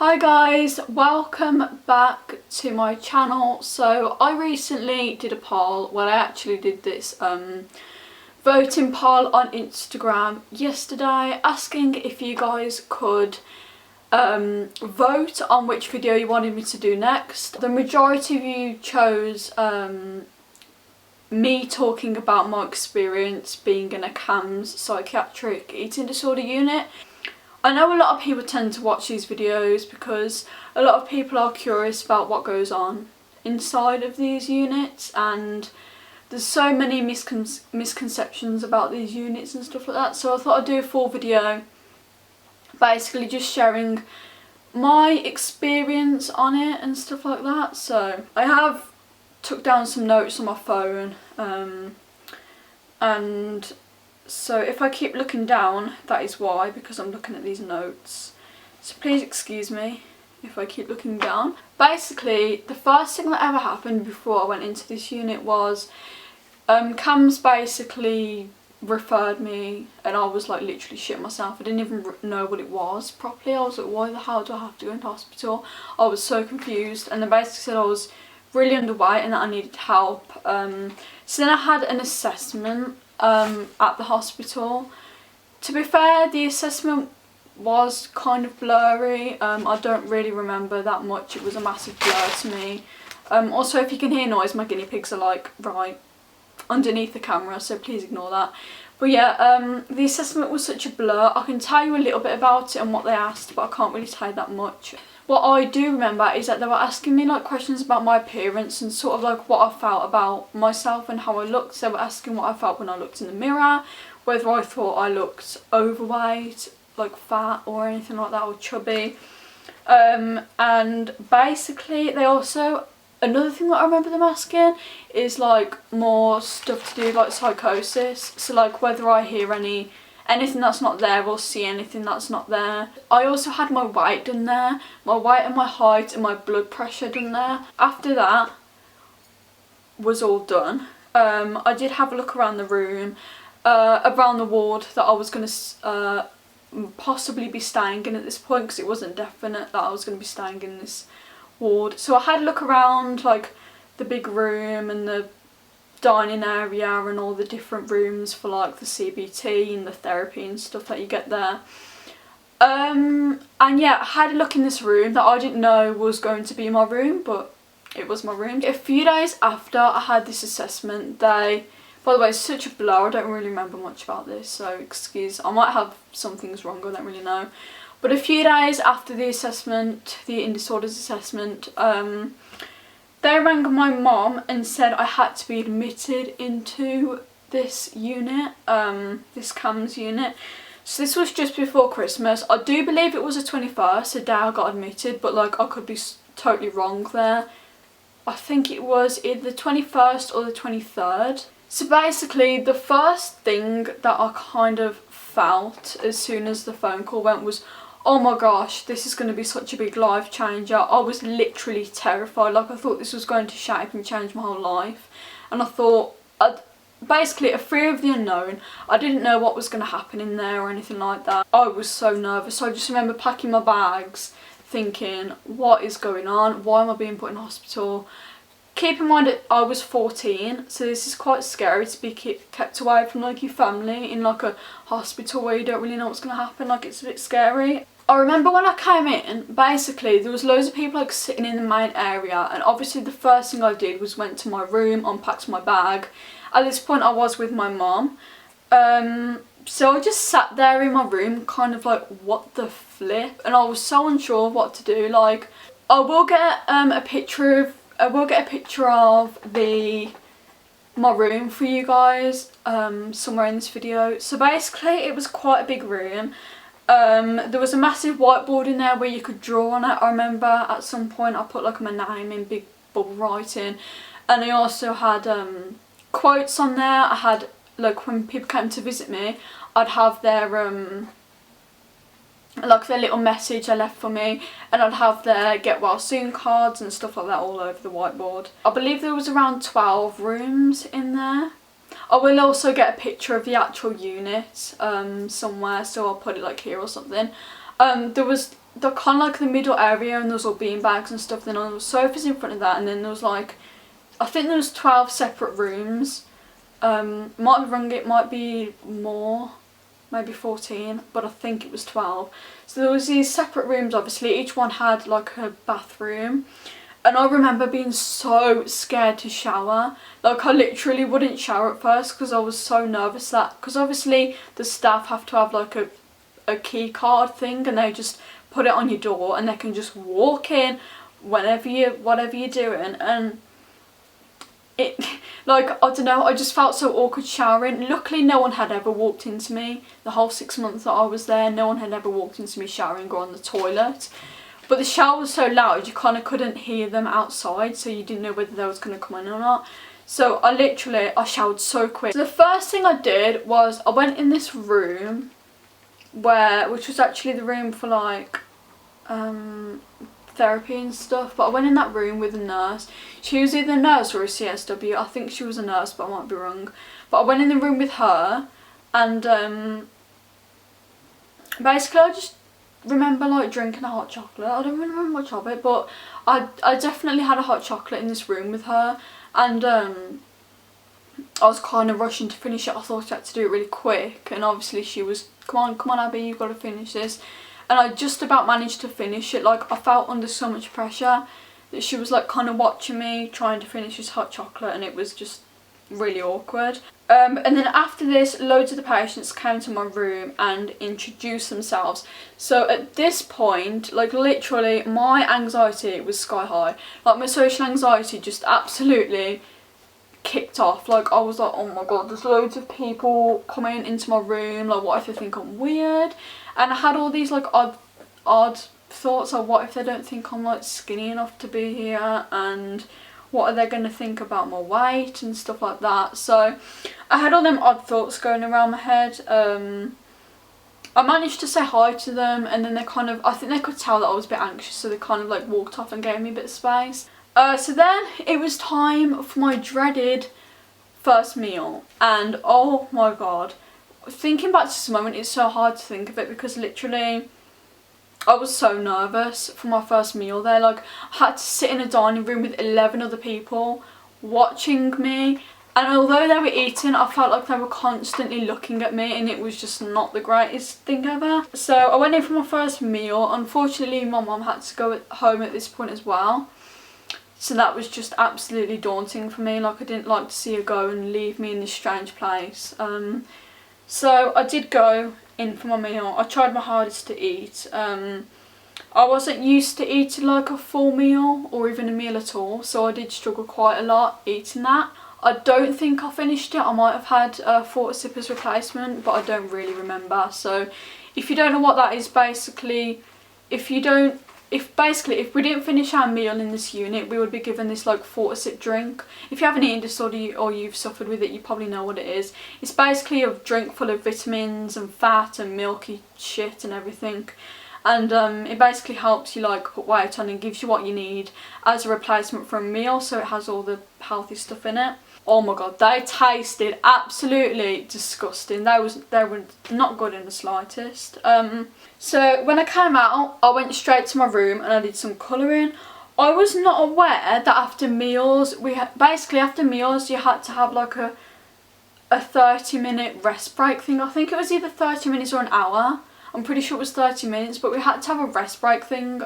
Hi guys, welcome back to my channel. So I recently did a poll. Well, I actually did this voting poll on Instagram yesterday, asking if you guys could vote on which video you wanted me to do next. The majority of you chose me talking about my experience being in a CAMHS psychiatric eating disorder unit. I know a lot of people tend to watch these videos because a lot of people are curious about what goes on inside of these units, and there's so many misconceptions about these units and stuff like that. So I thought I'd do a full video basically just sharing my experience on it and stuff like that. So I have took down some notes on my phone, and so if I keep looking down, that is why, because I'm looking at these notes. So please excuse me if I keep looking down. Basically, the first thing that ever happened before I went into this unit was CAMHS basically referred me, and I was like literally shit myself. I didn't even know what it was properly. I was like, why the hell do I have to go into hospital? I was so confused, and they basically said I was really underweight and that I needed help. So then I had an assessment at the hospital. To be fair, the assessment was kind of blurry. I don't really remember that much. It was a massive blur to me. Also, if you can hear noise, my guinea pigs are like right underneath the camera, so please ignore that. But yeah, the assessment was such a blur. I can tell you a little bit about it and what they asked, but I can't really tell you that much. What I do remember is that they were asking me like questions about my appearance and sort of like what I felt about myself and how I looked. They were asking what I felt when I looked in the mirror, whether I thought I looked overweight, like fat or anything like that, or chubby. And basically they also, another thing that I remember them asking is like more stuff to do like psychosis. So like whether I hear anything that's not there or see anything that's not there. I also had my weight done there, my weight and my height and my blood pressure done there. After that was all done, I did have a look around the room, around the ward that I was going to possibly be staying in at this point, because it wasn't definite that I was going to be staying in this ward. So I had a look around like the big room and the dining area and all the different rooms for like the CBT and the therapy and stuff that you get there. And yeah, I had a look in this room that I didn't know was going to be my room, but it was my room. A few days after I had this assessment, by the way, it's such a blur, I don't really remember much about this, so excuse, I might have some things wrong, I don't really know. But a few days after the assessment, the eating disorders assessment, they rang my mom and said I had to be admitted into this unit, this CAMHS unit. So this was just before Christmas. I do believe it was the 21st, the day I got admitted, but like I could be totally wrong there. I think it was either the 21st or the 23rd. So basically the first thing that I kind of felt as soon as the phone call went was, oh my gosh, this is going to be such a big life changer. I was literally terrified. Like I thought this was going to shape and change my whole life. And I thought, basically a fear of the unknown. I didn't know what was going to happen in there or anything like that. I was so nervous. So I just remember packing my bags thinking, what is going on? Why am I being put in hospital? Keep in mind that I was 14, so this is quite scary to be kept away from like your family in like a hospital where you don't really know what's going to happen. Like, it's a bit scary. I remember when I came in, basically there was loads of people like sitting in the main area, and obviously the first thing I did was went to my room, unpacked my bag. At this point I was with my mum, so I just sat there in my room kind of like, what the flip, and I was so unsure of what to do. Like, I will get a picture of my room for you guys somewhere in this video. So basically it was quite a big room. There was a massive whiteboard in there where you could draw on it. I remember at some point I put like my name in big bubble writing, and I also had quotes on there. I had like, when people came to visit me, I'd have their like their little message they left for me, and I'd have their get well soon cards and stuff like that all over the whiteboard. I believe there was around 12 rooms in there. I will also get a picture of the actual unit somewhere, so I'll put it like here or something. There was the kind of like the middle area, and there was all bean bags and stuff. Then there was sofas in front of that, and then there was like, I think there was 12 separate rooms. Might be wrong, it might be more, maybe 14, but I think it was 12. So there was these separate rooms, obviously, each one had like a bathroom. And I remember being so scared to shower. Like, I literally wouldn't shower at first because I was so nervous that, because obviously the staff have to have like a key card thing, and they just put it on your door and they can just walk in whatever you're doing. And it, like, I don't know, I just felt so awkward showering. Luckily no one had ever walked into me the whole 6 months that I was there. No one had ever walked into me showering or on the toilet. But the shower was so loud you kind of couldn't hear them outside, so you didn't know whether they was going to come in or not. So I showered so quick. So the first thing I did was I went in this room which was actually the room for like therapy and stuff, but I went in that room with a nurse. She was either a nurse or a CSW. I think she was a nurse, but I might be wrong. But I went in the room with her, and basically I just remember like drinking a hot chocolate. I don't really remember much of it, but I definitely had a hot chocolate in this room with her, and I was kind of rushing to finish it. I thought I had to do it really quick, and obviously she was, come on Abbie, you've got to finish this. And I just about managed to finish it. Like, I felt under so much pressure that she was like kind of watching me trying to finish this hot chocolate, and it was just really awkward. And then after this, loads of the patients came to my room and introduced themselves. So at this point, like literally my anxiety was sky high. Like, my social anxiety just absolutely kicked off. Like, I was like, oh my god, there's loads of people coming into my room, like what if they think I'm weird? And I had all these like odd thoughts, like what if they don't think I'm like skinny enough to be here, and what are they going to think about my weight and stuff like that. So I had all them odd thoughts going around my head. I managed to say hi to them, and then they kind of, I think they could tell that I was a bit anxious, so they kind of like walked off and gave me a bit of space. So then it was time for my dreaded first meal, and oh my god, thinking back to this moment, it's so hard to think of it, because literally I was so nervous for my first meal there. Like, I had to sit in a dining room with 11 other people watching me, and although they were eating, I felt like they were constantly looking at me, and it was just not the greatest thing ever. So I went in for my first meal. Unfortunately my mum had to go home at this point as well, so that was just absolutely daunting for me. Like, I didn't like to see her go and leave me in this strange place. So I did go in for my meal. I tried my hardest to eat. I wasn't used to eating like a full meal or even a meal at all, so I did struggle quite a lot eating that. I don't think I finished it. I might have had a 4 sippers replacement, but I don't really remember. So if you don't know what that is, basically, if we didn't finish our meal in this unit, we would be given this like 4 sip drink. If you have an eating disorder or you've suffered with it, you probably know what it is. It's basically a drink full of vitamins and fat and milky shit and everything. And it basically helps you like put weight on and gives you what you need as a replacement for a meal, so it has all the healthy stuff in it. Oh my god, they tasted absolutely disgusting. They were not good in the slightest. So when I came out, I went straight to my room and I did some colouring. I was not aware that after meals, after meals you had to have like a 30-minute rest break thing. I think it was either 30 minutes or an hour. I'm pretty sure it was 30 minutes, but we had to have a rest break thing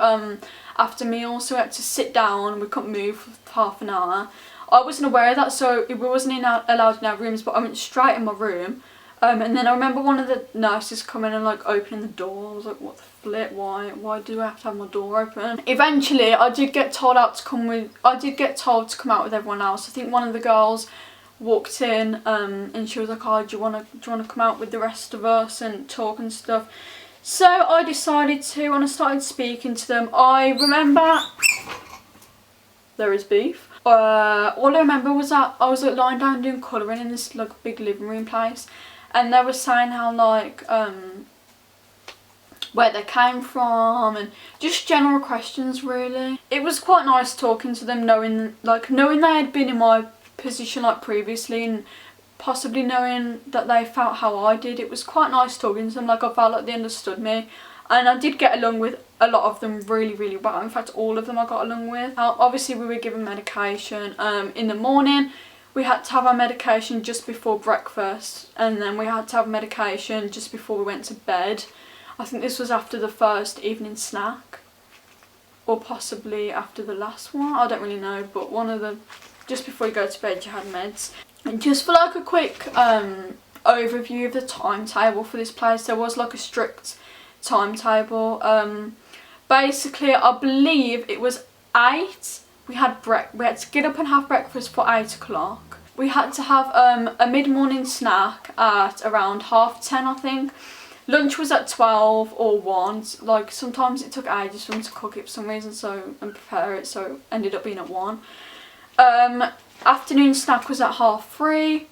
after meals, so we had to sit down. We couldn't move for half an hour. I wasn't aware of that, so we wasn't allowed in our rooms, but I went straight in my room. And then I remember one of the nurses coming and like opening the door. I was like, what the flip, why do I have to have my door open? Eventually I did get told to come out with everyone else. I think one of the girls walked in and she was like, oh, do you want to come out with the rest of us and talk and stuff? So I decided to, and I started speaking to them. I remember there is beef. All I remember was that I was like lying down doing colouring in this like big living room place, and they were saying how like where they came from and just general questions really. It was quite nice talking to them, knowing they had been in my position like previously, and possibly knowing that they felt how I did. It was quite nice talking to them. Like, I felt like they understood me and I did get along with a lot of them really well. In fact, all of them I got along with. Obviously we were given medication in the morning. We had to have our medication just before breakfast, and then we had to have medication just before we went to bed. I think this was after the first evening snack, or possibly after the last one, I don't really know, but one of the, just before you go to bed you had meds. And just for like a quick overview of the timetable for this place, there was like a strict timetable. Basically I believe it was 8. We had to get up and have breakfast for 8 o'clock. We had to have a mid-morning snack at around 10:30 I think. Lunch was at 12 or 1, like sometimes it took ages for them to cook it for some reason and prepare it, so it ended up being at 1. Afternoon snack was at 3:30,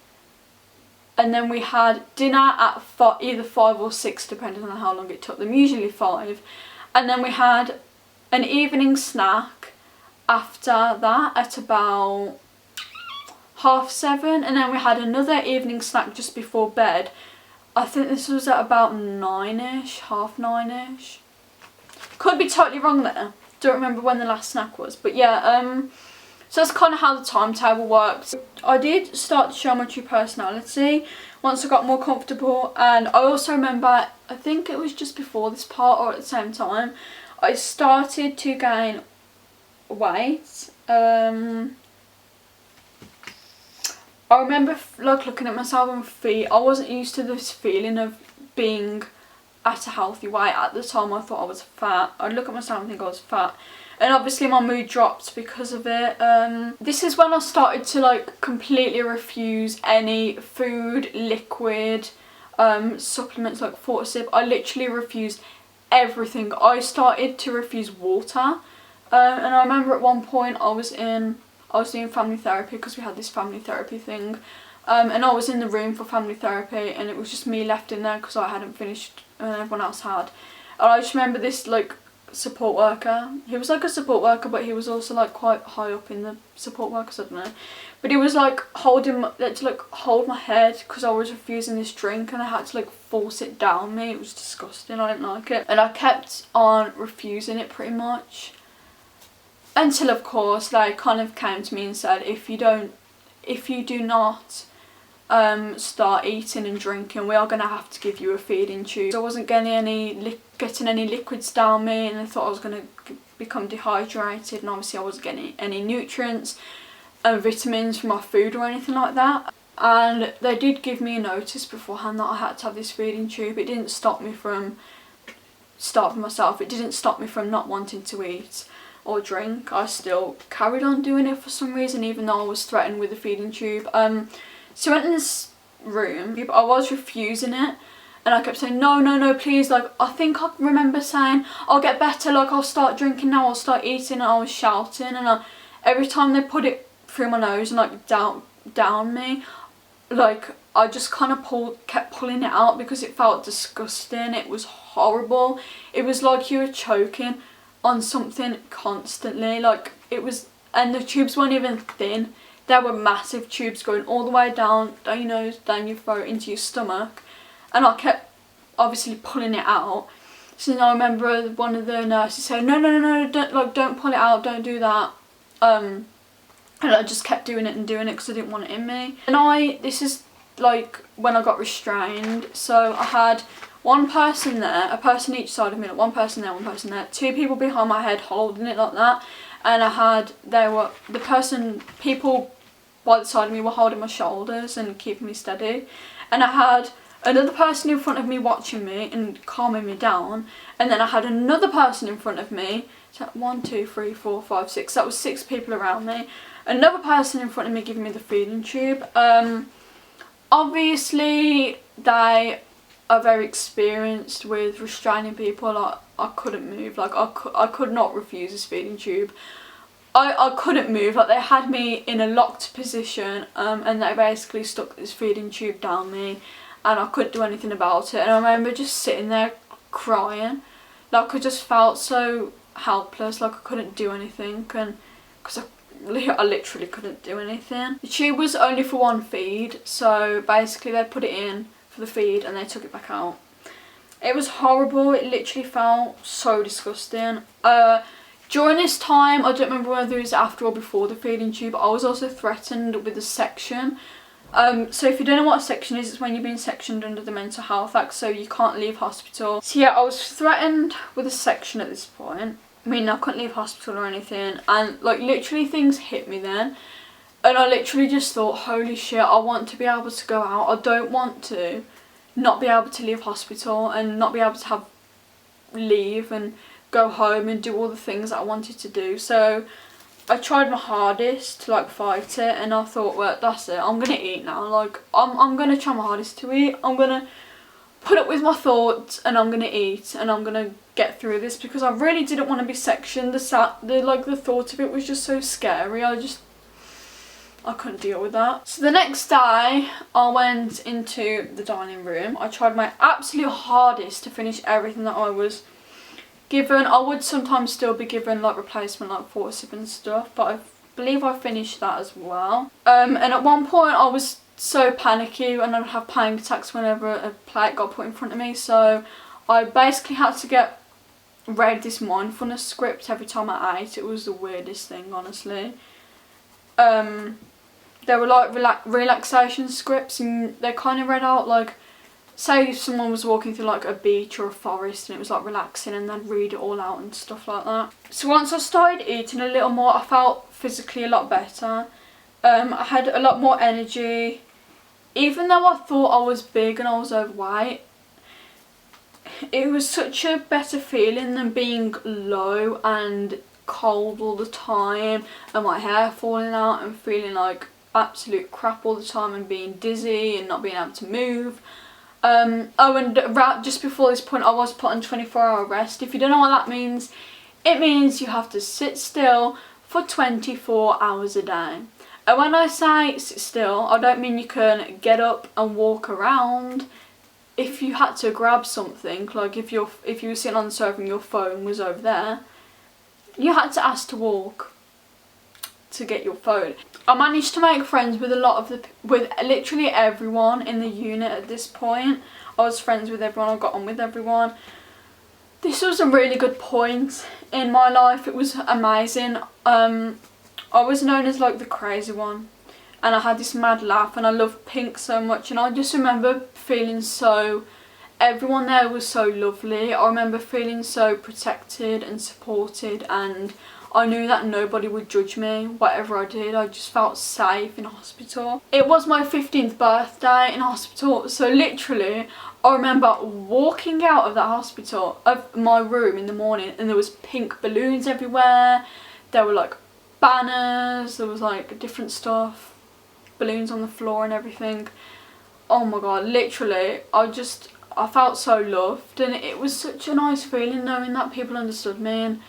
and then we had dinner at either 5 or 6 depending on how long it took them, usually 5. And then we had an evening snack after that at about 7:30, and then we had another evening snack just before bed. I think this was at about 9ish, 9ish. Could be totally wrong there. Don't remember when the last snack was. But yeah, so that's kind of how the timetable works. I did start to show my true personality once I got more comfortable, and I also remember, I think it was just before this part or at the same time, I started to gain weight. I remember like looking at myself on feet. I wasn't used to this feeling of being at a healthy weight. At the time I thought I was fat. I'd look at myself and think I was fat, and obviously my mood dropped because of it. This is when I started to like completely refuse any food, liquid, supplements like Fortisip. I literally refused everything. I started to refuse water, and I remember at one point I was doing family therapy because we had this family therapy thing, and I was in the room for family therapy, and it was just me left in there because I hadn't finished and everyone else had. And I just remember this like support worker. He was like a support worker, but he was also like quite high up in the support workers, I don't know. But he was like hold my head because I was refusing this drink, and I had to like force it down me. It was disgusting. I didn't like it, and I kept on refusing it pretty much. Until of course they kind of came to me and said, if you do not start eating and drinking, we are going to have to give you a feeding tube. So I wasn't getting any liquids down me, and I thought I was going to become dehydrated, and obviously I wasn't getting any nutrients and vitamins from my food or anything like that. And they did give me a notice beforehand that I had to have this feeding tube. It didn't stop me from starving myself. It didn't stop me from not wanting to eat or drink. I still carried on doing it for some reason, even though I was threatened with a feeding tube. So I went in this room, I was refusing it, and I kept saying no please, like I think I remember saying I'll get better, like I'll start drinking now, I'll start eating, and I was shouting, and every time they put it through my nose and like down me, like I just kind of kept pulling it out because it felt disgusting. It was horrible. It was like you were choking on something constantly, like it was, and the tubes weren't even thin. There were massive tubes going all the way down your nose, down your throat, into your stomach, and I kept obviously pulling it out. So then I remember one of the nurses saying no, don't pull it out, don't do that, and I just kept doing it because I didn't want it in me. And this is like when I got restrained, so I had one person there, a person each side of me, like one person there, one person there, 2 people behind my head holding it like that, and people by the side of me were holding my shoulders and keeping me steady, and I had another person in front of me watching me and calming me down, and then I had another person in front of me, so 1, 2, 3, 4, 5, 6, that was 6 people around me, another person in front of me giving me the feeding tube. Obviously they are very experienced with restraining people. Like I couldn't move, like I could not refuse this feeding tube. I couldn't move, like they had me in a locked position, and they basically stuck this feeding tube down me, and I couldn't do anything about it. And I remember just sitting there crying, like I just felt so helpless, like I couldn't do anything, and because I literally couldn't do anything. The tube was only for one feed, so basically they put it in for the feed and they took it back out. It was horrible. It literally felt so disgusting. During this time, I don't remember whether it was after or before the feeding tube, I was also threatened with a section. So if you don't know what a section is, it's when you've been sectioned under the Mental Health Act, so you can't leave hospital. So yeah, I was threatened with a section at this point. I mean, I couldn't leave hospital or anything, and like literally things hit me then. And I literally just thought, holy shit, I want to be able to go out. I don't want to not be able to leave hospital and not be able to have leave and go home and do all the things that I wanted to do. So I tried my hardest to like fight it, and I thought, well, that's it, I'm gonna eat now. Like I'm gonna try my hardest to eat. I'm gonna put up with my thoughts and I'm gonna eat and I'm gonna get through this, because I really didn't want to be sectioned. The thought of it was just so scary. I couldn't deal with that. So the next day I went into the dining room. I tried my absolute hardest to finish everything that I was given. I would sometimes still be given like replacement like forceps and stuff, but I believe I finished that as well. And at one point I was so panicky and I'd have panic attacks whenever a plate got put in front of me, so I basically had to read this mindfulness script every time I ate. It was the weirdest thing, honestly. There were like relaxation scripts, and they kind of read out like, say if someone was walking through like a beach or a forest and it was like relaxing, and they'd read it all out and stuff like that. So once I started eating a little more, I felt physically a lot better. I had a lot more energy. Even though I thought I was big and I was overweight, it was such a better feeling than being low and cold all the time and my hair falling out and feeling like absolute crap all the time and being dizzy and not being able to move. Oh, and just before this point I was put on 24-hour rest. If you don't know what that means, it means you have to sit still for 24 hours a day. And when I say sit still, I don't mean you can get up and walk around. If you had to grab something, like if you were sitting on the sofa and your phone was over there, you had to ask to walk to get your phone. I managed to make friends with with literally everyone in the unit at this point. I was friends with everyone, I got on with everyone. This was a really good point in my life. It was amazing. I was known as like the crazy one, and I had this mad laugh, and I loved pink so much, and I just remember feeling so, everyone there was so lovely. I remember feeling so protected and supported, and I knew that nobody would judge me, whatever I did. I just felt safe in hospital. It was my 15th birthday in hospital, so literally I remember walking out of that hospital, of my room in the morning, and there was pink balloons everywhere. There were like banners, there was like different stuff, balloons on the floor and everything. Oh my god, literally, I felt so loved, and it was such a nice feeling knowing that people understood me, and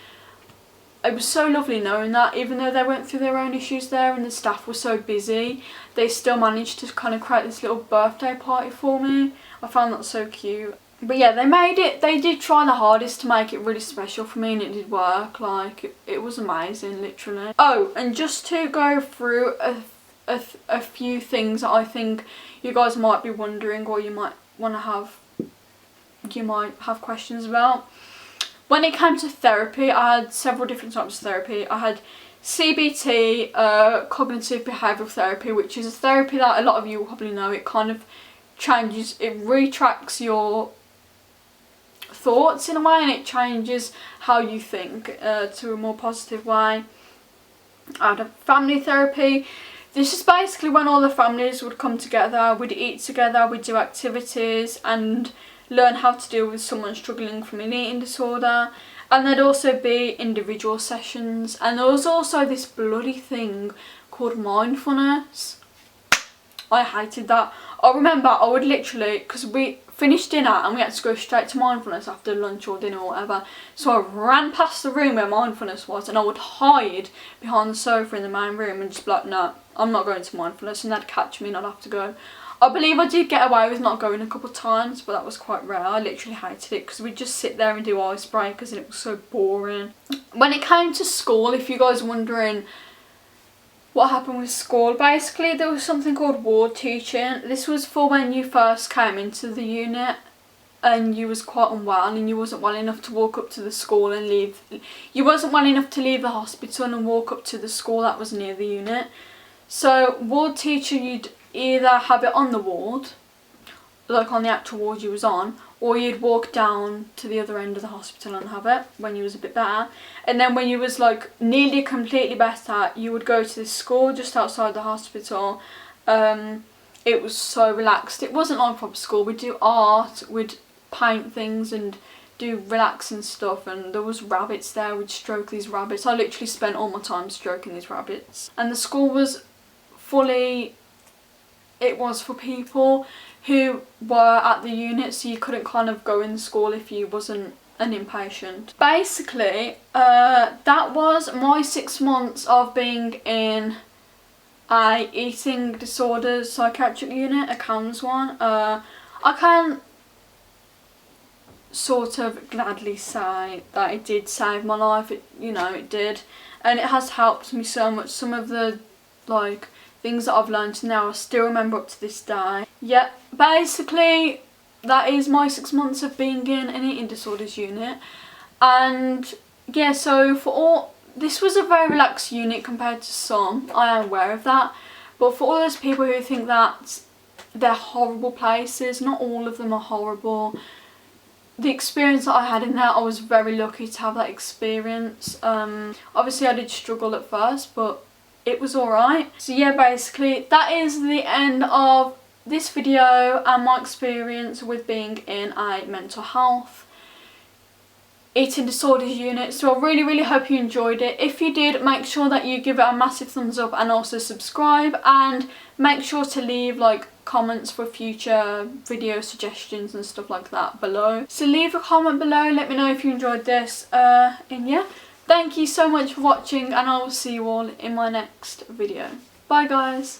it was so lovely knowing that even though they went through their own issues there and the staff were so busy, they still managed to kind of create this little birthday party for me. I found that so cute. But yeah, they did try the hardest to make it really special for me, and it did work. Like, it was amazing, literally. Oh, and just to go through a few things that I think you guys might be wondering, or you might have questions about. When it came to therapy, I had several different types of therapy. I had CBT, cognitive behavioural therapy, which is a therapy that a lot of you will probably know. It kind of changes, it retracts your thoughts in a way, and it changes how you think to a more positive way. I had a family therapy. This is basically when all the families would come together, we'd eat together, we'd do activities and learn how to deal with someone struggling from an eating disorder. And there'd also be individual sessions, and there was also this bloody thing called mindfulness. I hated that. I remember I would literally, because we finished dinner and we had to go straight to mindfulness after lunch or dinner or whatever, so I ran past the room where mindfulness was, and I would hide behind the sofa in the main room and just be like, no, I'm not going to mindfulness, and they'd catch me and I'd have to go. I believe I did get away with not going a couple of times, but that was quite rare. I literally hated it because we'd just sit there and do icebreakers and it was so boring. When it came to school, if you guys are wondering what happened with school, basically there was something called ward teaching. This was for when you first came into the unit. and you was quite unwell and you wasn't well enough to walk up to the school and leave. You wasn't well enough to leave the hospital and walk up to the school that was near the unit. So ward teacher, you'd either have it on the ward, like on the actual ward you was on, or you'd walk down to the other end of the hospital and have it when you was a bit better. And then when you was like nearly completely better, you would go to this school just outside the hospital. It was so relaxed. It wasn't like proper school. We'd do art, we'd paint things and do relaxing stuff, and there was rabbits there. We'd stroke these rabbits. I literally spent all my time stroking these rabbits. And the school was fully, it was for people who were at the unit, so you couldn't kind of go in the school if you wasn't an inpatient. Basically, that was my 6 months of being in a eating disorders psychiatric unit, a CAMHS one. I can sort of gladly say that it did save my life. It, you know, it did, and it has helped me so much. Some of the like things that I've learned now I still remember up to this day. Yeah, basically that is my 6 months of being in an eating disorders unit. And yeah, so for all, this was a very relaxed unit compared to some, I am aware of that, but for all those people who think that they're horrible places, not all of them are horrible. The experience that I had in there, I was very lucky to have that experience. Obviously I did struggle at first, but it was alright. So yeah, basically that is the end of this video and my experience with being in a mental health eating disorders unit. So I really hope you enjoyed it. If you did, make sure that you give it a massive thumbs up and also subscribe, and make sure to leave like comments for future video suggestions and stuff like that below. So leave a comment below, let me know if you enjoyed this, and yeah, thank you so much for watching, and I will see you all in my next video. Bye guys.